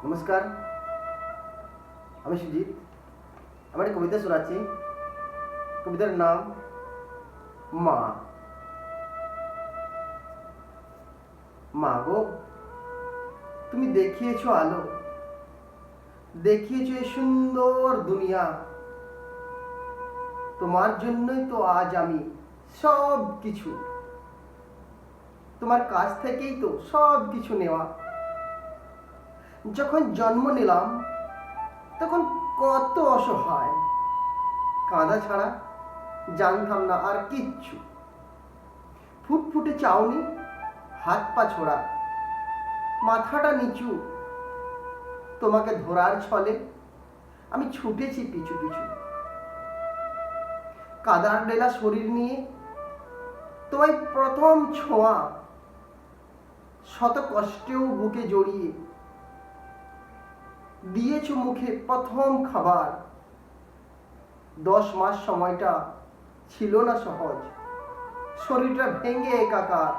নমস্কার, আমি সুজিত। আমি একটা কবিতা শোনাচ্ছি। কবিতার নাম মা। মা গো, তুমি দেখিয়েছো আলো, দেখিয়েছো এই সুন্দর দুনিয়া। তোমার জন্যই তো আজ আমি সব কিছু, তোমার কাছ থেকেই তো সব কিছু নেওয়া। যখন জন্ম নিলাম তখন কত অসহায়, কাঁদা ছাড়া জানতাম না আর কিচ্ছু। ফুটফুটে চাউনি, হাত পা ছোড়া, মাথাটা নিচু, তোমাকে ধরার ছলে আমি ছুটেছি পিছু পিছু। কাদার ডেলা শরীর নিয়ে তোমায় প্রথম ছোঁয়া, শত কষ্টেও বুকে জড়িয়ে দিয়েছ মুখে প্রথম খাবার। 10 মাস সময়টা ছিল না সহজ, শরীরটা ভেঙে একাকার।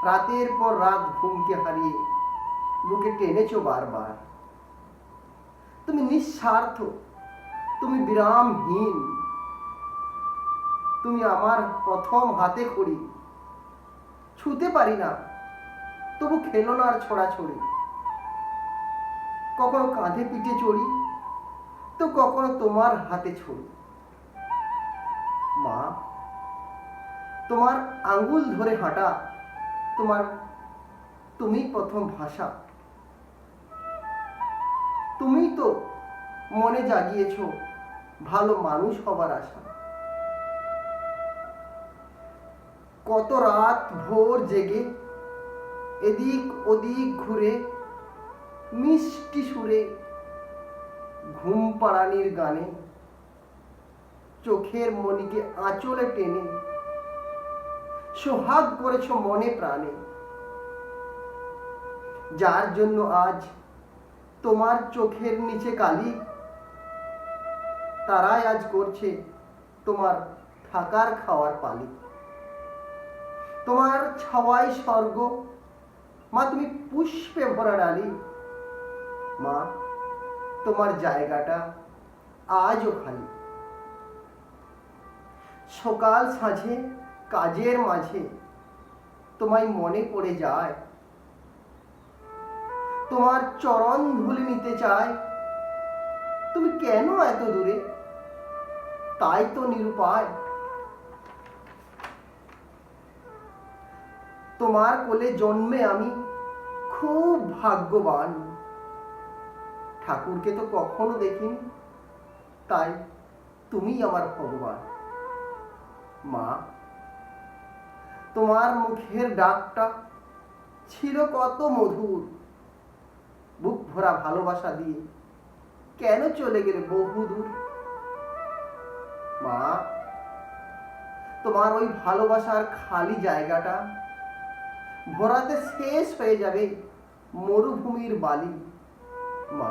রাতের পর রাত ঘুমকে হারিয়ে বুকে টেনেছো বারবার। তুমি নিঃস্বার্থ, তুমি বিরামহীন, তুমি আমার প্রথম হাতে খড়ি। ছুতে পারি না তবু খেলনার ছোড়াছড়ি। কখনো কাঁধে পিঠে চড়ি তো কখনো তোমার হাতে ছড়ি। মা, তোমার আঙ্গুল ধরে হাঁটা, তুমি প্রথম ভাষা। তুমি তো মনে জাগিয়েছো ভালো মানুষ হবার আশা। কত রাত ভোর জেগে এদিক ওদিক ঘুরে মিষ্টি সুরে ঘুম পাড়ানির গানে চোখের মনিকে আঁচলে টেনে সোহাগ করেছো মনে প্রাণে। যার জন্য আজ তোমার চোখের নিচে কালি, তারাই আজ করছে তোমার থাকার খাওয়ার পালি। তোমার ছাওয়াই স্বর্গ, মা তুমি পুষ্পে ভরা ডালি। মা, তোমার জায়গাটা আজও খালি। সকাল সাঁঝে কাজের মাঝে তোমায় মনে পড়ে যায়। তোমার চরণ ধুলি নিতে চায়। তুমি কেন এত দূরে, তাই তো নিরুপায়। তোমার কোলে জন্মে আমি খুব ভাগ্যবান। ঠাকুরকে তো কখনো দেখিনি, তাই তুমি আমার ভগবান। মা, তোমার মুখের ডাকটা ছিল কত মধুর। বুক ভরা ভালোবাসা দিয়ে কেন চলে গেলে বহুদূর। মা, তোমার ওই ভালোবাসার খালি জায়গাটা ভরাতে শেষ হয়ে যাবে মরুভূমির বালি। মা,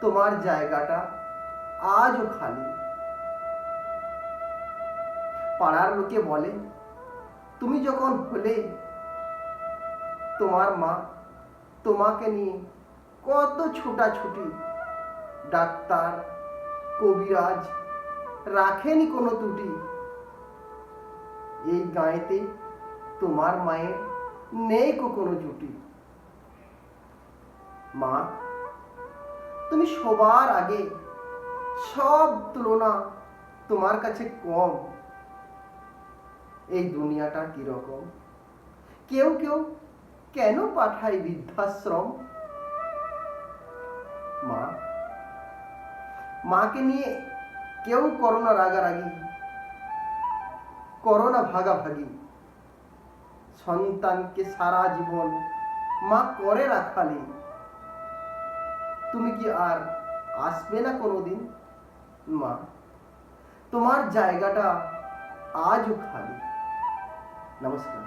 তোমার জায়গাটা আজও খালি। পাড়ার লোকে বলে তুমি যখন হলে, তোমার মা তোমাকে নিয়ে কত ছোটাছুটি। ডাক্তার কবিরাজ রাখেনি কোনো ত্রুটি। এই গাঁয়েতে তোমার মায়ের নেই কোনো জুটি। মা, তুমি সবার আগে, সব তুলনা তোমার কাছে কম। এই দুনিয়াটা কিরকম, কেউ কেউ কেন পাঠায় বৃদ্ধাশ্রম। মা, মাকে নিয়ে কেউ করো না রাগারাগি, করো না ভাগাভাগি। সন্তানকে সারা জীবন মা করে রাখালি। তুমি কি আর আসবে না কোনোদিন। মা, তোমার জায়গাটা আজও খালি। নমস্কার।